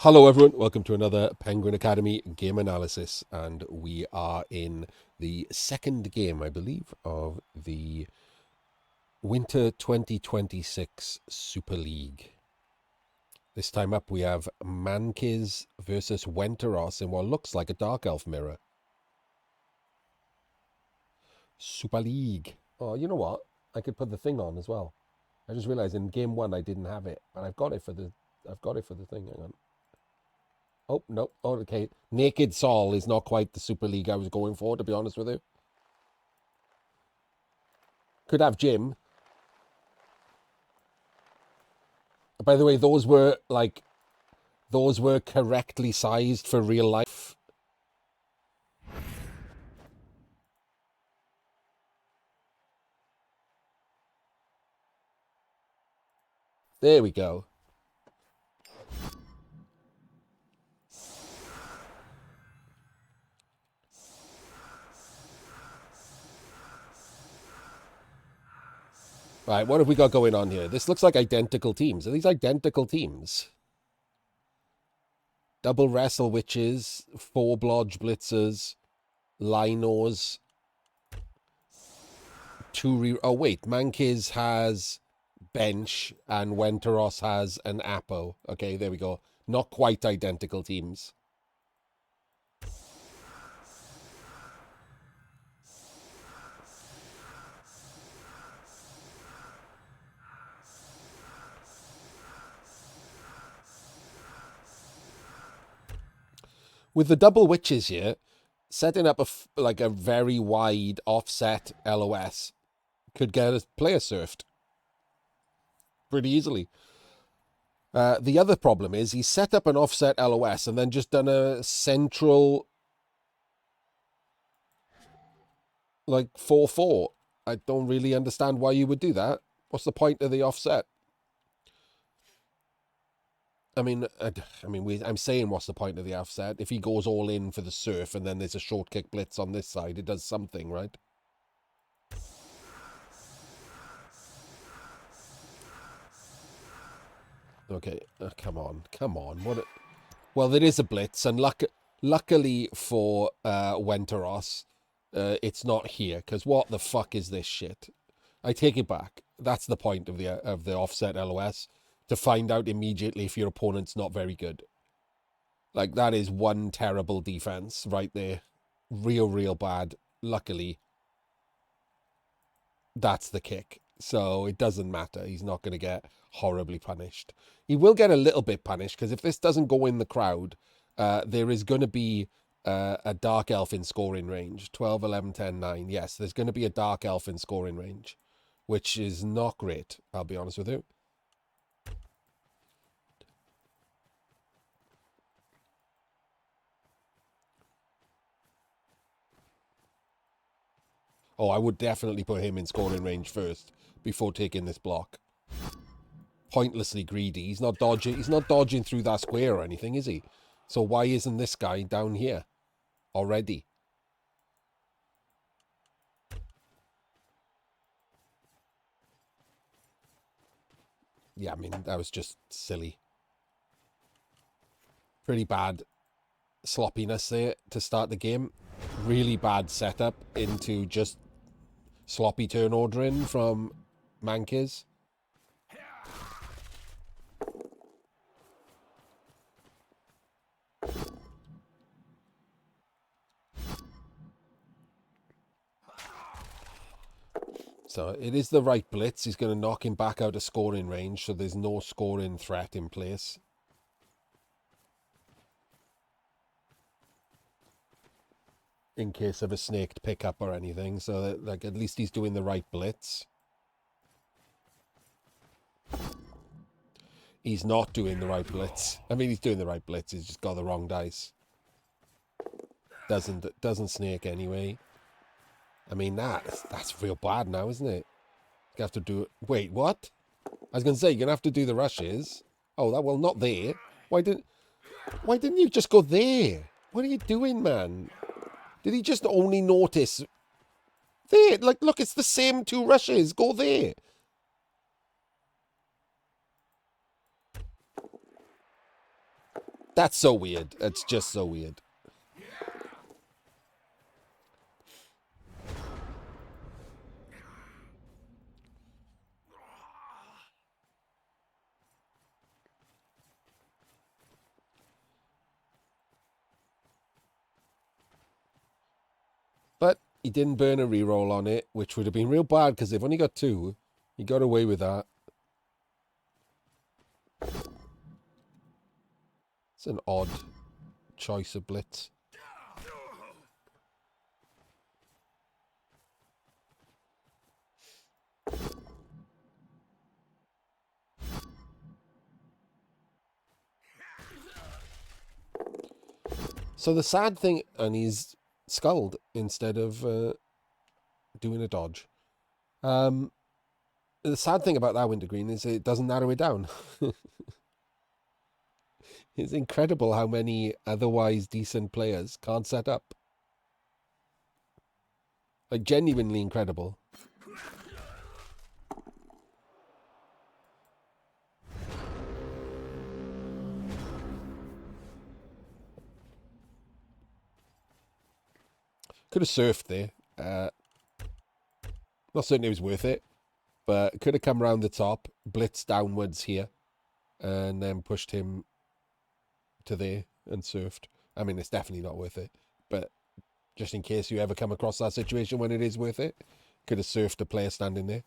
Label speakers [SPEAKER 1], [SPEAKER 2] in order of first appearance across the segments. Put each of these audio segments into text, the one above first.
[SPEAKER 1] Hello everyone, welcome to another Penguin Academy game analysis, and we are in the second game, I believe, of the Winter 2026 Super League. This time up we have Mankiz versus Wenteros in what looks like a Dark Elf mirror. Super League. Oh, you know what? I could put the thing on as well. I just realized in game one I didn't have it, but I've got it for the thing. Hang on. Oh, no. Oh, okay. Naked Sol is not quite the Super League I was going for, to be honest with you. Could have Jim. By the way, those were correctly sized for real life. There we go. Right, what have we got going on here? This looks like identical teams. Are these identical teams? Double Wrestle Witches, 4 Blodge Blitzers, Linos, 2 Oh, wait. Mankiz has Bench and Wenteros has an Apo. Okay, there we go. Not quite identical teams. With the double witches here, setting up a very wide offset LOS could get a player surfed pretty easily. The other problem is he set up an offset LOS and then just done a central like 4-4. I don't really understand why you would do that. What's the point of the offset? I'm saying what's the point of the offset? If he goes all in for the surf and then there's a short kick blitz on this side, it does something, right? Okay, come on. What? Well, there is a blitz, and luckily for Wenteros, it's not here. Because what the fuck is this shit? I take it back. That's the point of the offset LOS, to find out immediately if your opponent's not very good. Like, that is one terrible defense right there. Real bad. Luckily, that's the kick. So it doesn't matter. He's not going to get horribly punished. He will get a little bit punished, because if this doesn't go in the crowd, there is going to be a Dark Elf in scoring range. 12, 11, 10, 9. Yes, there's going to be a Dark Elf in scoring range, which is not great, I'll be honest with you. Oh, I would definitely put him in scoring range first before taking this block. Pointlessly greedy. He's not dodging through that square or anything, is he? So why isn't this guy down here already? Yeah, I mean, that was just silly. Pretty bad sloppiness there to start the game. Really bad setup into just sloppy turn ordering from Mankiz. So it is the right blitz. He's going to knock him back out of scoring range, so there's no scoring threat in place. In case of a snaked pickup or anything, so that, like, at least he's doing the right blitz. He's not doing the right blitz. I mean, he's doing the right blitz. He's just got the wrong dice. Doesn't snake anyway. I mean, that's real bad now, isn't it? You have to do it. Wait, what? I was going to say, you're going to have to do the rushes. Oh, that, well, not there. Why didn't you just go there? What are you doing, man? Did he just only notice there? Like, look, it's the same 2 rushes. Go there. That's so weird. It's just so weird. But he didn't burn a reroll on it, which would have been real bad because they've only got 2. He got away with that. It's an odd choice of blitz. So the sad thing, and he's sculled instead of doing a dodge. The sad thing about that Wintergreen is it doesn't narrow it down. It's incredible how many otherwise decent players can't set up. Like, genuinely incredible. Could have surfed there. Not certain it was worth it, but could have come around the top, blitzed downwards here, and then pushed him to there and surfed. I mean, it's definitely not worth it, but just in case you ever come across that situation when it is worth it, could have surfed a player standing there.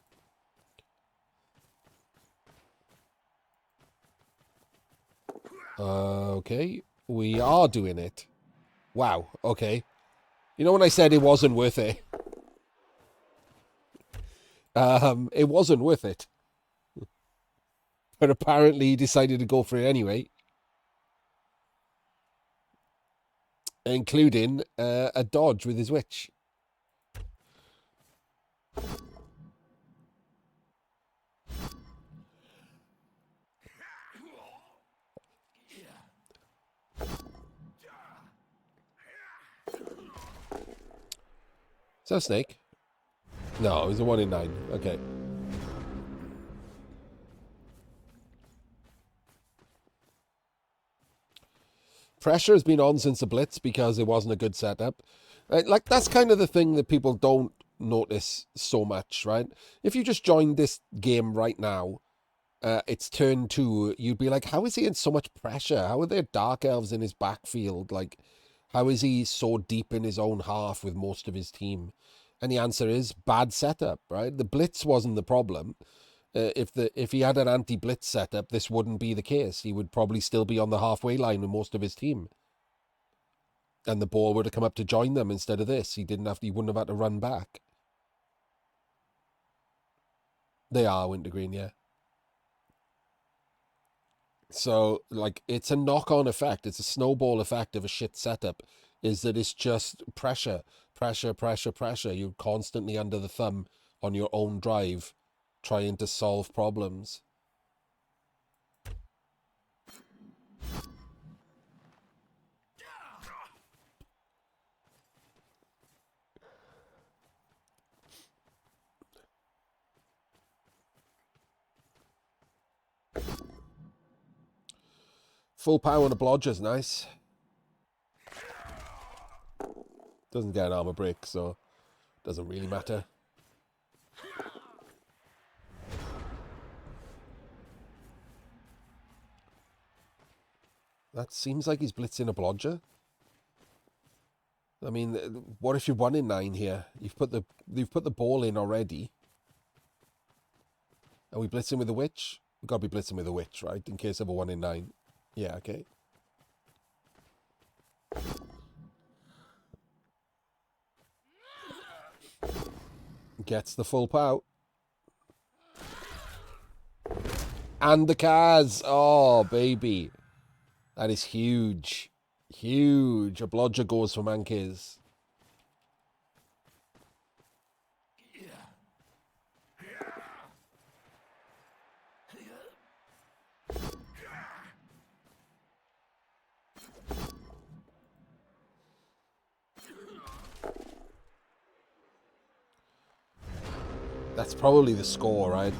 [SPEAKER 1] Okay, we are doing it. Wow, okay. You know when I said it wasn't worth it? It wasn't worth it. But apparently he decided to go for it anyway. Including a dodge with his witch. Is that a snake? No, it was a 1 in 9. Okay. Pressure has been on since the blitz because it wasn't a good setup. Like, that's kind of the thing that people don't notice so much, right? If you just joined this game right now, it's turn 2, you'd be like, how is he in so much pressure? How are there dark elves in his backfield? Like, how is he so deep in his own half with most of his team? And the answer is bad setup, right? The blitz wasn't the problem. If he had an anti-blitz setup, this wouldn't be the case. He would probably still be on the halfway line with most of his team. And the ball would have come up to join them instead of this. He wouldn't have had to run back. They are Wintergreen, yeah. So, like, it's a knock-on effect. It's a snowball effect of a shit setup. Is that it's just pressure. You're constantly under the thumb on your own drive, trying to solve problems. Full power on a blodger's nice. Doesn't get an armor break, so doesn't really matter. That seems like he's blitzing a blodger. I mean, what if you're 1 in 9 here? You've put the ball in already. Are we blitzing with a witch? We've got to be blitzing with a witch, right? In case of a 1 in 9. Yeah, okay. Gets the full pout. And the cars. Oh, baby. That is huge. Huge. A blodger goes for Mankiz. That's probably the score, right?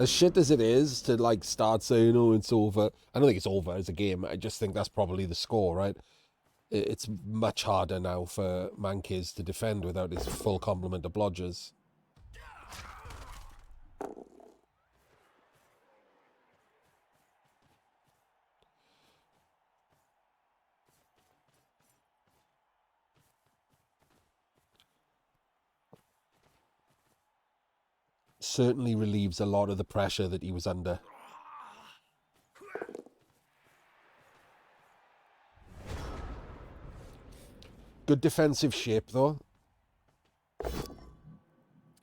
[SPEAKER 1] as shit as it is to like start saying, "Oh, it's over." I don't think it's over as a game. I just think that's probably the score, right? It's much harder now for Mankiz to defend without his full complement of blodgers. Certainly relieves a lot of the pressure that he was under. Good defensive shape, though.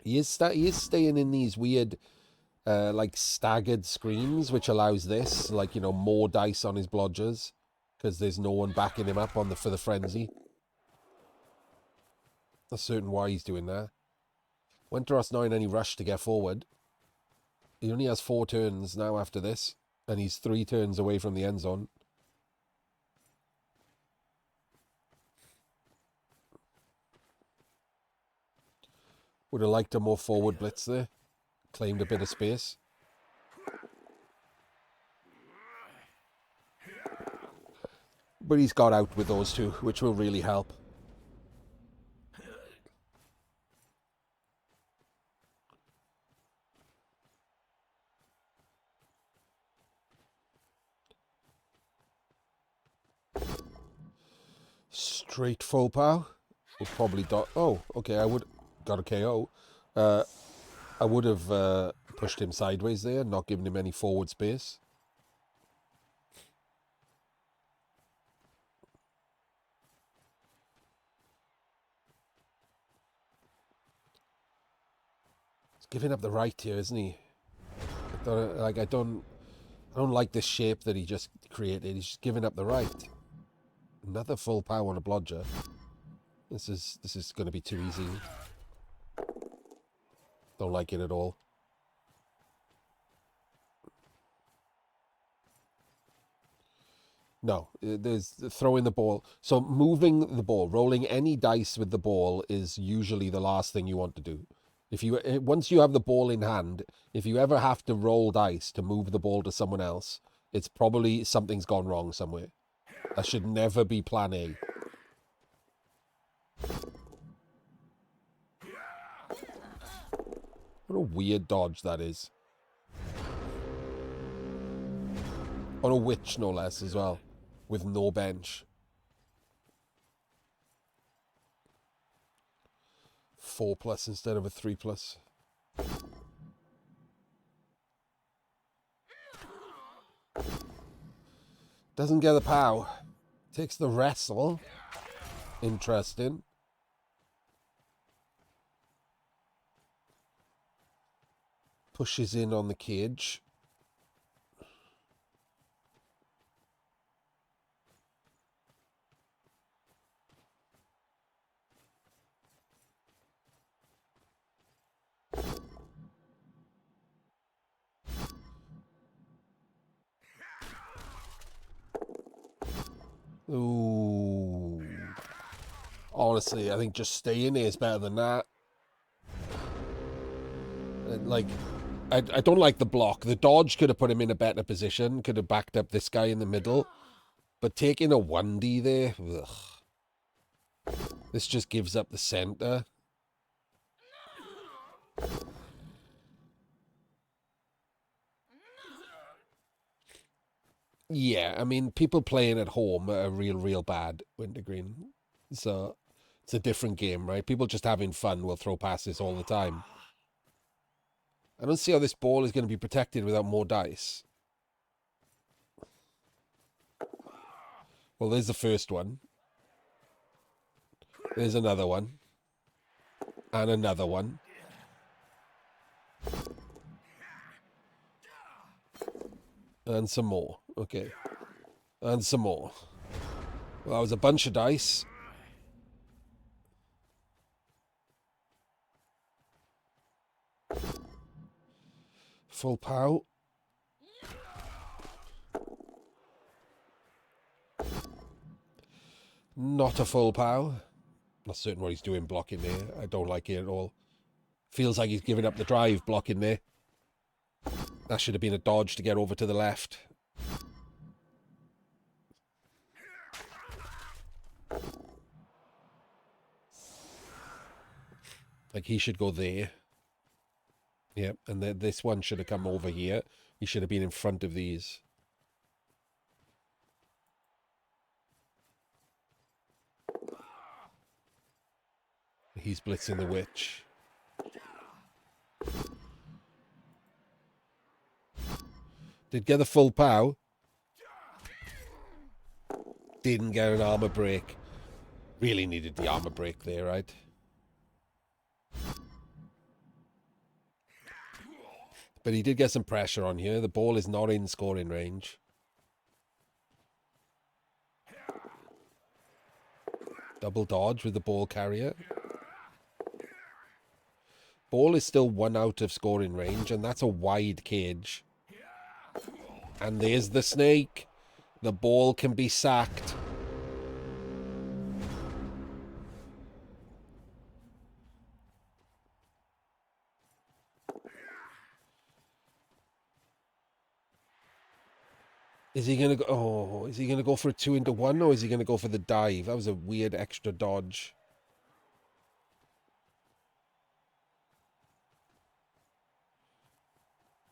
[SPEAKER 1] He is staying in these weird, like, staggered screens, which allows this, like, you know, more dice on his blodgers, because there's no one backing him up on for the frenzy. Not certain why he's doing that. Wenteros not in any rush to get forward. He only has 4 turns now after this, and he's 3 turns away from the end zone. Would have liked a more forward blitz there. Claimed a bit of space. But he's got out with those two, which will really help. Straight full pow. We'll probably oh, okay, I would got a KO. I would have pushed him sideways there, not giving him any forward space. He's giving up the right here, isn't he? I don't like this shape that he just created. He's just giving up the right. Another full power on a blodger. This is going to be too easy. Don't like it at all. No, there's throwing the ball. So moving the ball, rolling any dice with the ball is usually the last thing you want to do. If you once you have the ball in hand, if you ever have to roll dice to move the ball to someone else, it's probably something's gone wrong somewhere. That should never be plan A. What a weird dodge that is. On a witch, no less, as well. With no bench. 4+ instead of a 3+. Doesn't get the pow. Takes the wrestle. Interesting. Pushes in on the cage. Ooh. Honestly, I think just staying there is better than that. Like, I don't like the block. The dodge could have put him in a better position. Could have backed up this guy in the middle. But taking a 1D there, ugh. This just gives up the center. Yeah, I mean, people playing at home are real bad, Wintergreen. So it's a different game, right? People just having fun will throw passes all the time. I don't see how this ball is going to be protected without more dice. Well, there's the first one. There's another one. And another one. And some more. Okay. And some more. Well, that was a bunch of dice. Full pow. Not a full pow. Not certain what he's doing blocking there. I don't like it at all. Feels like he's giving up the drive blocking there. That should have been a dodge to get over to the left. Like, he should go there. Yep, and then this one should have come over here. He should have been in front of these. He's blitzing the witch. Did get the full pow. Didn't get an armor break. Really needed the armor break there, right? But he did get some pressure on here. The ball is not in scoring range. Double dodge with the ball carrier. Ball is still 1 out of scoring range, and that's a wide cage. And there's the snake. The ball can be sacked. Is he going to go... Oh, is he going to go for a 2-into-1, or is he going to go for the dive? That was a weird extra dodge.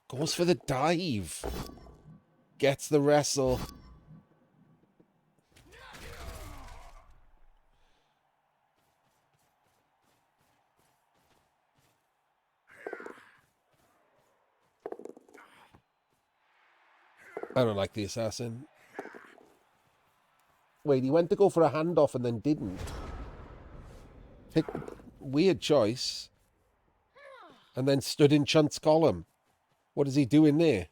[SPEAKER 1] Goes for the dive. Gets the wrestle. I don't like the assassin. Wait, he went to go for a handoff and then didn't. Weird choice. And then stood in Chunt's column. What is he doing there?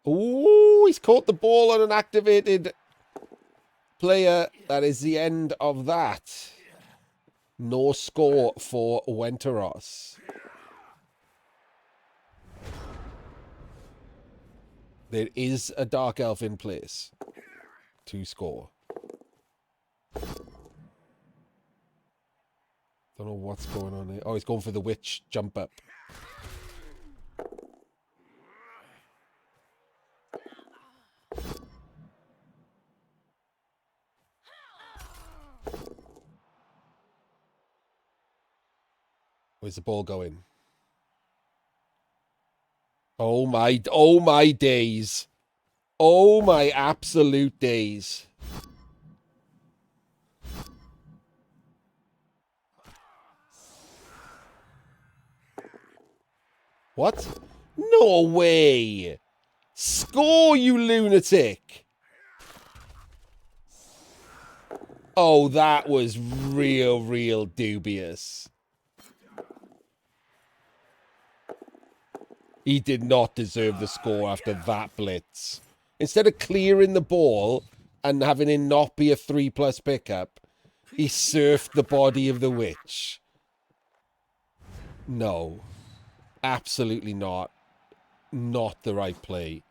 [SPEAKER 1] Ooh, he's caught the ball on an activated player. That is the end of that. No score for Wenteros. There is a Dark Elf in place to score. Don't know what's going on here. Oh, he's going for the witch jump up. Where's the ball going? Oh my days. Oh my absolute days. What? No way. Score, you lunatic. Oh, that was real dubious. He did not deserve the score after that blitz. Instead of clearing the ball and having it not be a 3+ pickup, he surfed the body of the witch. No. Absolutely not. Not the right play.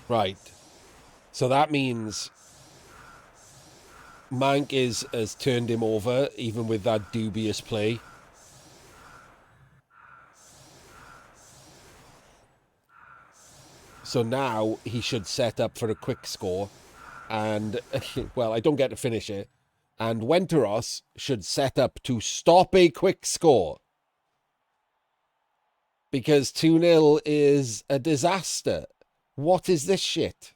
[SPEAKER 1] Right. So that means Mankiz has turned him over, even with that dubious play. So now he should set up for a quick score. And, well, I don't get to finish it. And Wenteros should set up to stop a quick score. Because 2-0 is a disaster. What is this shit?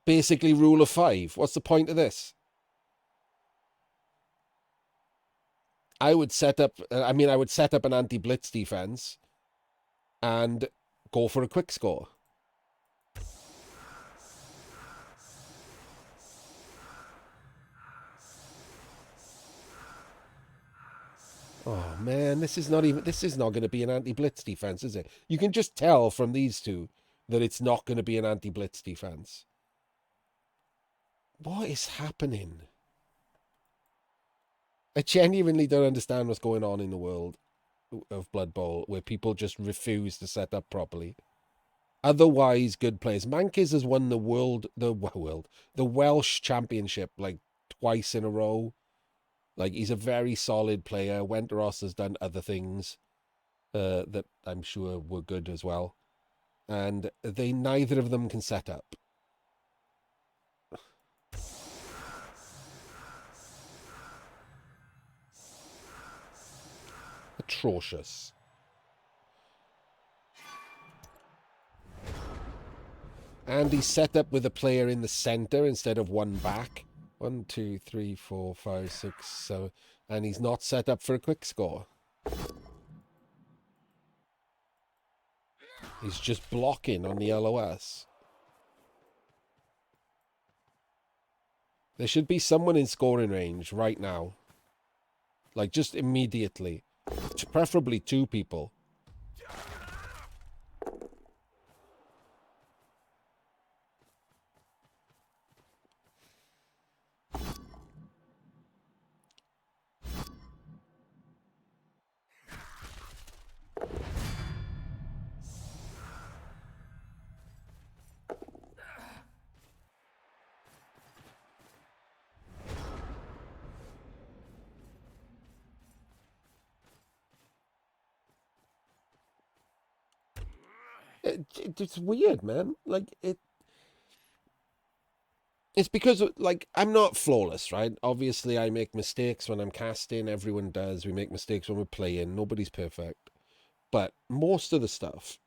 [SPEAKER 1] Basically rule of 5. What's the point of this? I would set up... I would set up an anti-blitz defense and go for a quick score. Oh man, this is not going to be an anti-blitz defense, is it? You can just tell from these two that it's not going to be an anti-blitz defense. What is happening? I genuinely don't understand what's going on in the world. of Blood Bowl where people just refuse to set up properly. Otherwise, good players. Mankiz has won the Welsh Championship like twice in a row. Like, he's a very solid player. Wenteros has done other things that I'm sure were good as well. And neither of them can set up. Atrocious. And he's set up with a player in the center instead of one back. 1, 2, 3, 4, 5, 6, 7. And he's not set up for a quick score. He's just blocking on the LOS. There should be someone in scoring range right now. Like, just immediately. Preferably 2 people. It's weird, man. Like, it's because, like, I'm not flawless, right? Obviously, I make mistakes when I'm casting. Everyone does. We make mistakes when we're playing. Nobody's perfect. But most of the stuff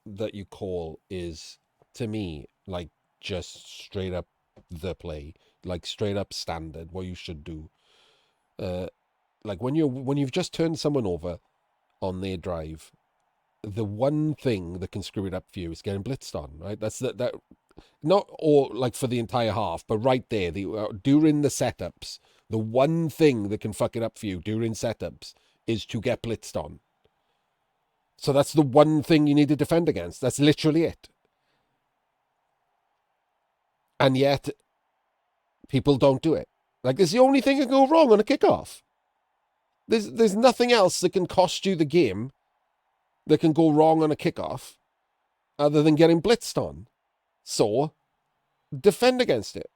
[SPEAKER 1] that you call is, to me, like, just straight up the play. Like, straight up standard, what you should do. Like, when you've just turned someone over on their drive, the one thing that can screw it up for you is getting blitzed on, right? That's that not all like for the entire half, but right there, during the setups, the one thing that can fuck it up for you during setups is to get blitzed on. So that's the one thing you need to defend against. That's literally it. And yet, people don't do it. Like, it's the only thing that can go wrong on a kickoff. There's nothing else that can cost you the game that can go wrong on a kickoff other than getting blitzed on. So, defend against it.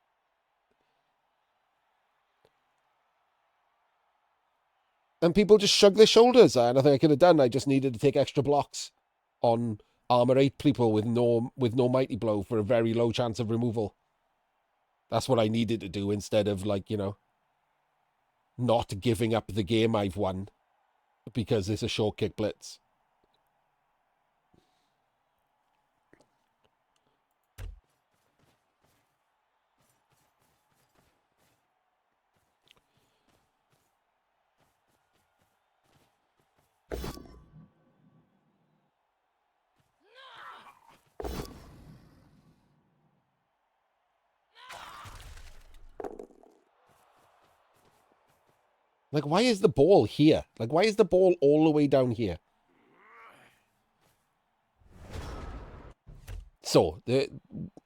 [SPEAKER 1] And people just shrug their shoulders. Nothing I could have done. I just needed to take extra blocks on armor 8 people with no mighty blow for a very low chance of removal. That's what I needed to do instead of, like, not giving up the game I've won because it's a short kick blitz. Like, why is the ball here? Like, why is the ball all the way down here? So,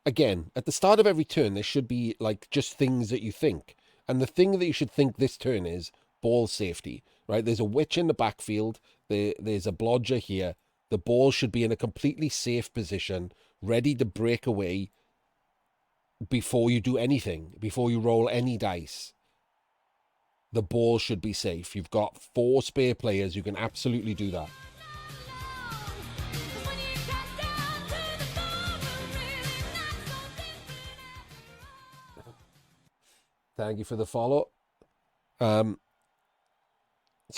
[SPEAKER 1] again, at the start of every turn, there should be, like, just things that you think. And the thing that you should think this turn is ball safety, right? There's a witch in the backfield. There's a blodger here. The ball should be in a completely safe position, ready to break away before you do anything, before you roll any dice. The ball should be safe. You've got 4 spare players. You can absolutely do that. Thank you for the follow. So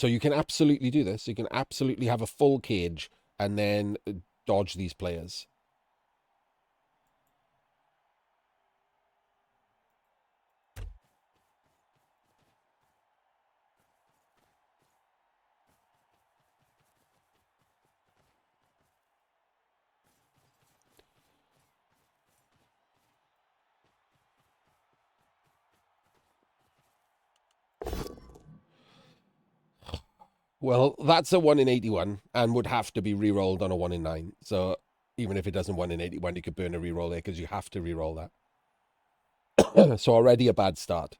[SPEAKER 1] you can absolutely do this. You can absolutely have a full cage and then dodge these players. Well, that's a 1 in 81 and would have to be re-rolled on a 1 in 9. So even if it doesn't 1 in 81, you could burn a re-roll there because you have to re-roll that. So already a bad start.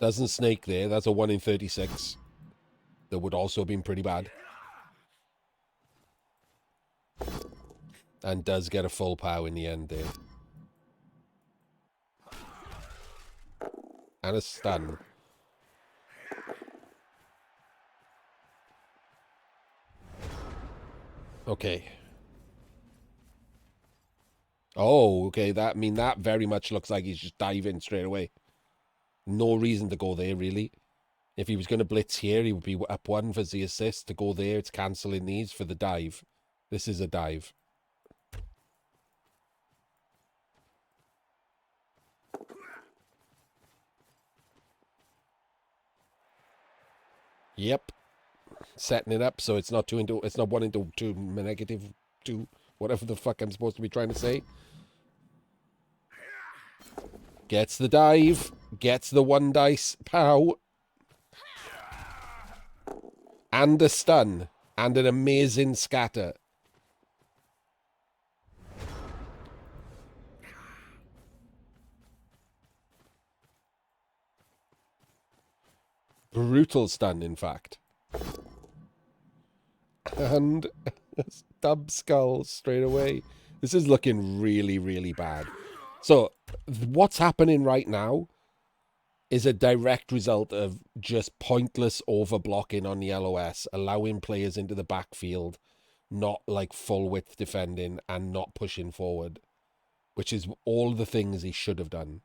[SPEAKER 1] Doesn't snake there. That's a 1 in 36. That would also have been pretty bad. And does get a full pow in the end there. And a stun. Okay. Oh, okay. That very much looks like he's just diving straight away. No reason to go there, really. If he was going to blitz here, he would be up 1 for the assist. To go there, it's cancelling these for the dive. This is a dive. Yep. Setting it up so it's not 1 into 2 negative 2. Whatever the fuck I'm supposed to be trying to say. Gets the dive. Gets the 1 dice. Pow. And a stun. And an amazing scatter. Brutal stun, in fact. And stub skull straight away. This is looking really, really bad. So, what's happening right now is a direct result of just pointless overblocking on the LOS, allowing players into the backfield, not like full width defending and not pushing forward, which is all the things he should have done.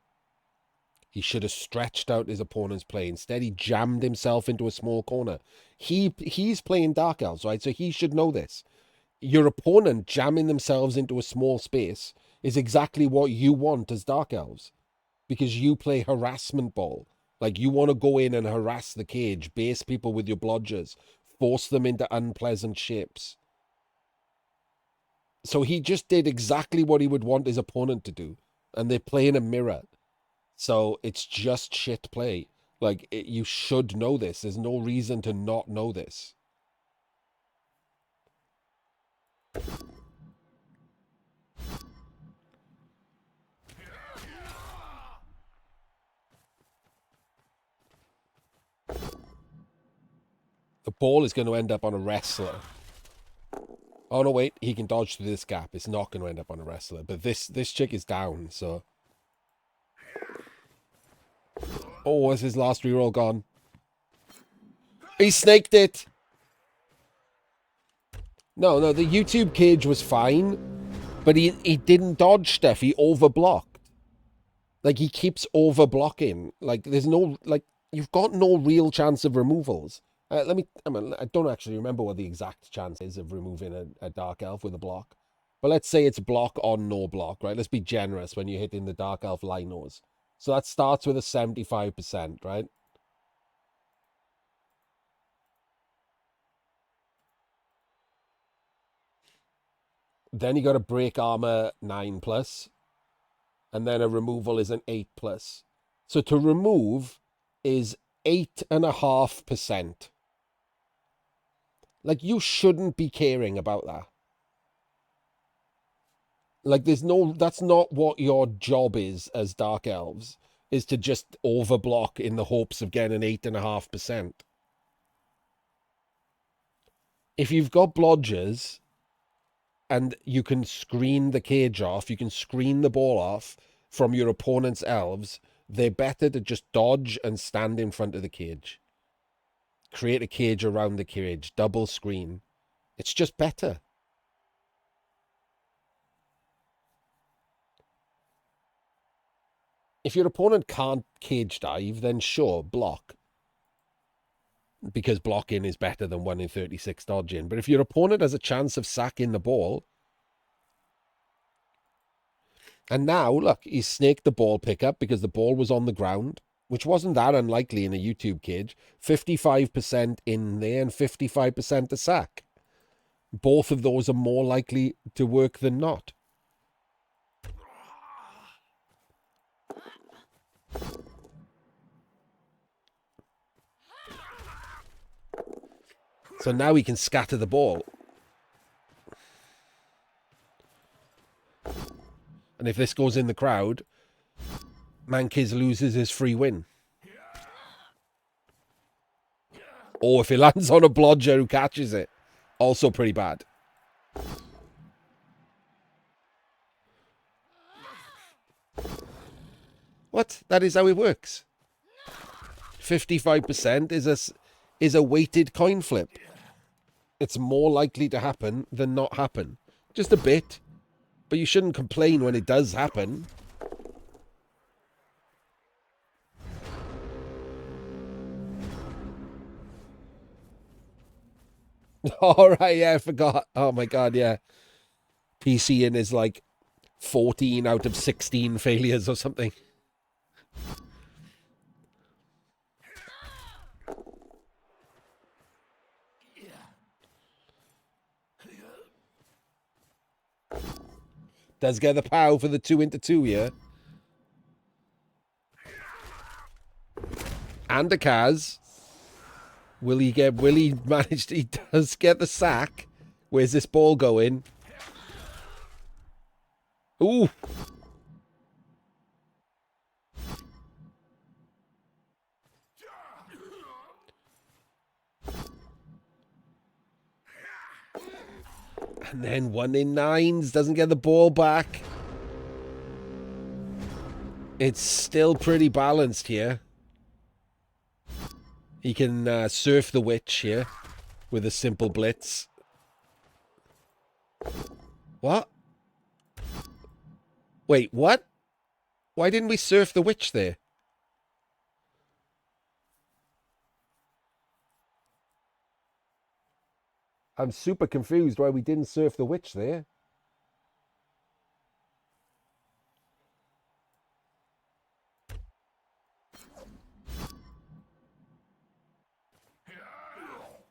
[SPEAKER 1] He should have stretched out his opponent's play. Instead, he jammed himself into a small corner. He's playing Dark Elves, right? So he should know this. Your opponent jamming themselves into a small space is exactly what you want as Dark Elves. Because you play harassment ball. Like, you want to go in and harass the cage, base people with your blodgers, force them into unpleasant shapes. So he just did exactly what he would want his opponent to do. And they're playing a mirror. So it's just shit play. Like, you should know this. There's no reason to not know this. The ball is going to end up on a wrestler. Oh, no, wait. He can dodge through this gap. It's not going to end up on a wrestler. But this chick is down, so... Oh, is his last reroll gone? He snaked it! No, the YouTube cage was fine. But he didn't dodge stuff. He overblocked. Like, he keeps overblocking. Like, there's no... Like, you've got no real chance of removals. I don't actually remember what the exact chance is of removing a Dark Elf with a block. But let's say it's block on no block, right? Let's be generous when you're hitting the Dark Elf linos. So that starts with a 75%, right? Then you got a break armor 9+. And then a removal is an 8+. So to remove is 8.5%. Like, you shouldn't be caring about that. Like, that's not what your job is as Dark Elves, is to just overblock in the hopes of getting an 8.5%. If you've got blodgers and you can screen the cage off, you can screen the ball off from your opponent's elves, they're better to just dodge and stand in front of the cage. Create a cage around the cage, double screen. It's just better. If your opponent can't cage dive, then sure, block. Because blocking is better than 1 in 36 dodging. But if your opponent has a chance of sacking the ball... And now, look, he snaked the ball pickup because the ball was on the ground, which wasn't that unlikely in a YouTube cage. 55% in there and 55% to sack. Both of those are more likely to work than not. So now he can scatter the ball. And if this goes in the crowd, Mankiz loses his free win. Or if it lands on a blodger who catches it. Also pretty bad. What? That is how it works. 55% is a weighted coin flip. It's more likely to happen than not happen. Just a bit. But you shouldn't complain when it does happen. Alright, yeah, I forgot. Oh my god, yeah. PC in is like 14 out of 16 failures or something. Does get the pow for the 2 into 2 here. And a Kaz. Will he manage to, he does get the sack. Where's this ball going? Ooh. And then 1 in 9s, doesn't get the ball back. It's still pretty balanced here. He can surf the witch here with a simple blitz. What? Wait, what? Why didn't we surf the witch there? I'm super confused why we didn't surf the witch there.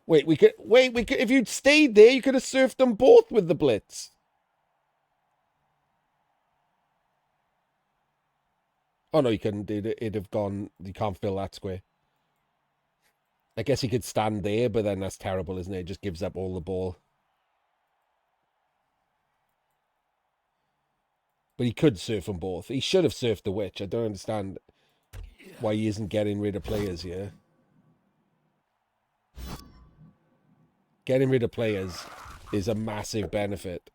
[SPEAKER 1] Wait, we could if you'd stayed there, you could have surfed them both with the blitz. Oh no, you couldn't. It'd have gone. You can't fill that square. I guess he could stand there, but then that's terrible, isn't it? It just gives up all the ball. But he could surf them both. He should have surfed the witch. I don't understand why he isn't getting rid of players here. Getting rid of players is a massive benefit.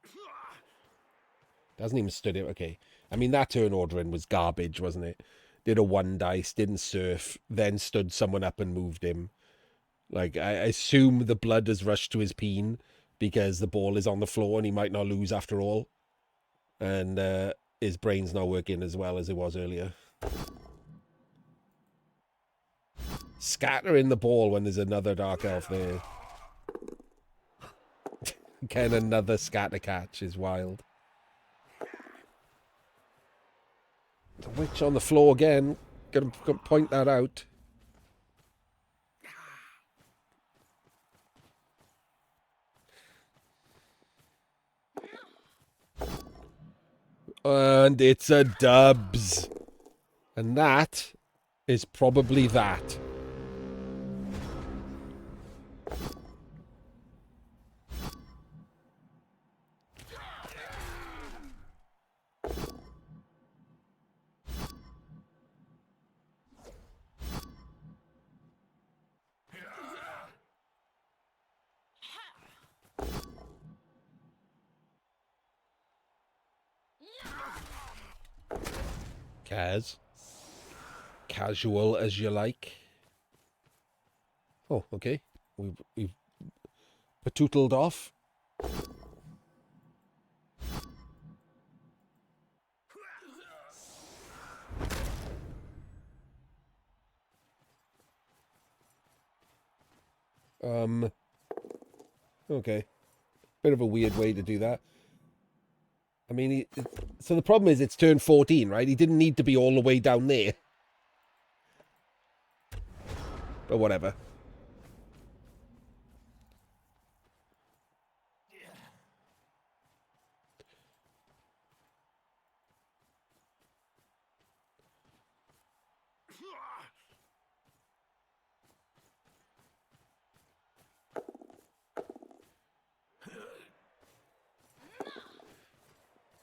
[SPEAKER 1] Doesn't even stood it. Okay. I mean, that turn ordering was garbage, wasn't it? Did a 1 dice, didn't surf, then stood someone up and moved him. Like, I assume the blood has rushed to his peen because the ball is on the floor and he might not lose after all. And his brain's not working as well as it was earlier. Scattering the ball when there's another Dark Elf there. Getting another scatter catch is wild. The witch on the floor again. Gonna point that out. And it's a dubs. And that is probably that. Kaz. Casual as you like. Oh, okay. We've patootled off. Okay. Bit of a weird way to do that. I mean, so the problem is it's turn 14, right? He didn't need to be all the way down there. But whatever.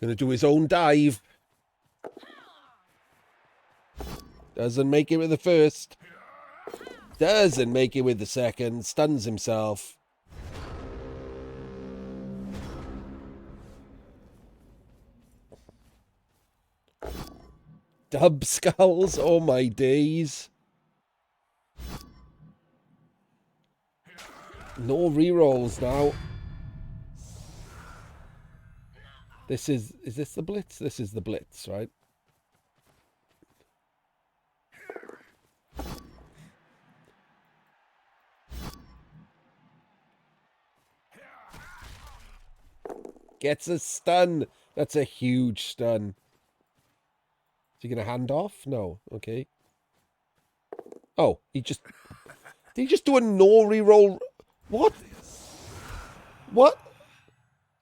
[SPEAKER 1] Gonna do his own dive. Doesn't make it with the first. Doesn't make it with the second. Stuns himself. Dub skulls. Oh my days. No rerolls now. Is this the blitz? This is the blitz, right? Gets a stun. That's a huge stun. Is he going to hand off? No. Okay. Oh, did he just do a no reroll? What? What?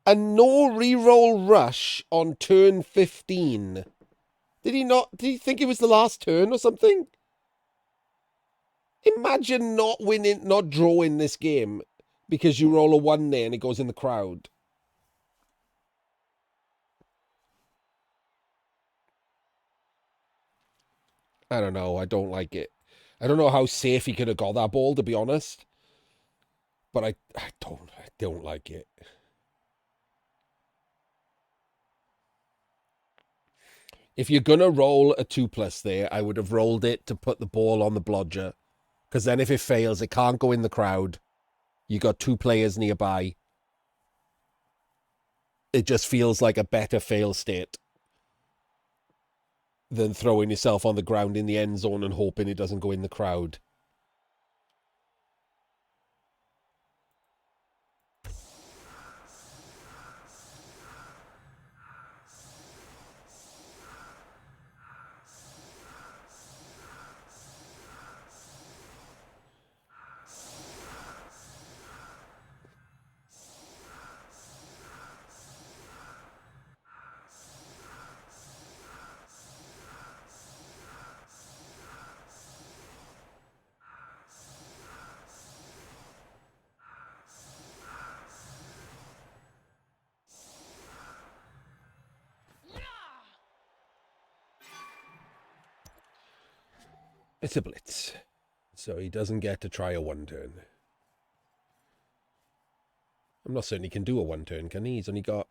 [SPEAKER 1] A no reroll rush on turn 15. Did he think it was the last turn or something? Imagine not winning, not drawing this game because you roll a 1 there and it goes in the crowd. I don't know. I don't like it. I don't know how safe he could have got that ball, to be honest. But I don't like it. If you're going to roll a 2+ there, I would have rolled it to put the ball on the blodger. Because then if it fails, it can't go in the crowd. You got 2 players nearby. It just feels like a better fail state than throwing yourself on the ground in the end zone and hoping it doesn't go in the crowd. It's a blitz. So he doesn't get to try a 1 turn. I'm not certain he can do a 1 turn, can he? He's only got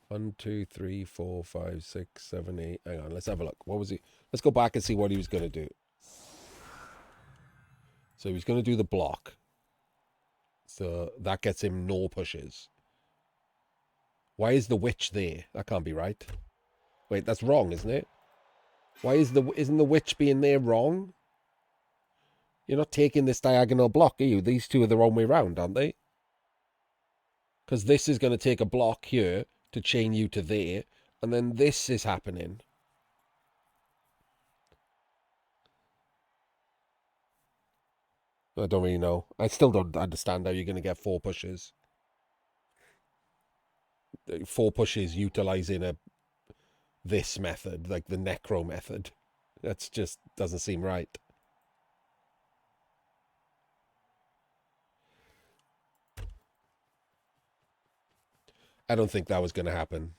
[SPEAKER 1] 1, 2, 3, 4, 5, 6, 7, 8. Hang on, let's have a look. What was he? Let's go back and see what he was going to do. So he's going to do the block. So that gets him no pushes. Why is the witch there? That can't be right. Wait, that's wrong, isn't it? Why isn't the witch being there wrong? You're not taking this diagonal block, are you? These two are the wrong way round, aren't they? Because this is going to take a block here to chain you to there, and then this is happening. I don't really know. I still don't understand how you're going to get 4 pushes. 4 pushes utilizing this method, like the necro method. That's just doesn't seem right. I don't think that was going to happen.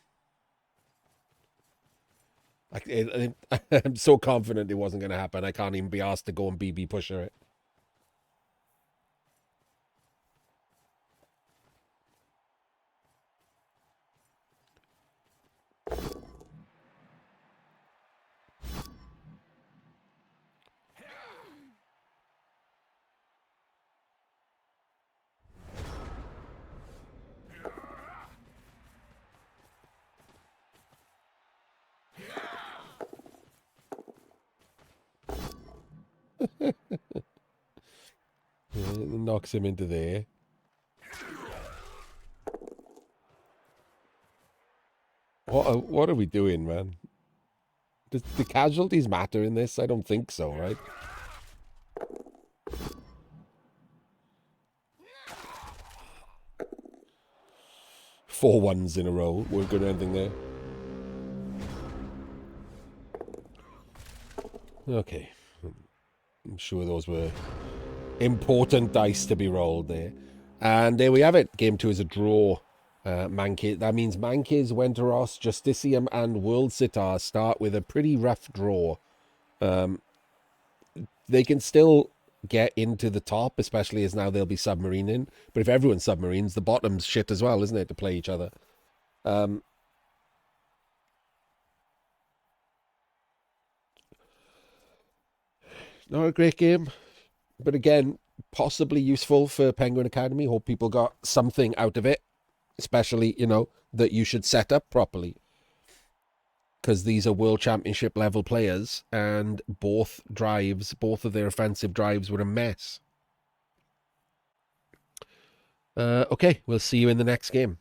[SPEAKER 1] I'm so confident it wasn't going to happen. I can't even be asked to go and BB pusher it. It knocks him into there. What are we doing, man? Does the casualties matter in this? I don't think so, right? Four ones in a row. Weren't good at anything there. Okay. I'm sure those were important dice to be rolled there. And there we have it. Game 2 is a draw. Mankiz. That means Mankiz, Wenteros, Justicium, and World Sitar start with a pretty rough draw. They can still get into the top, especially as now they'll be submarining. But if everyone submarines, the bottom's shit as well, isn't it, to play each other? Not a great game, but again, possibly useful for Penguin Academy. Hope people got something out of it, especially, that you should set up properly. Because these are world championship level players, and both of their offensive drives were a mess. Okay, we'll see you in the next game.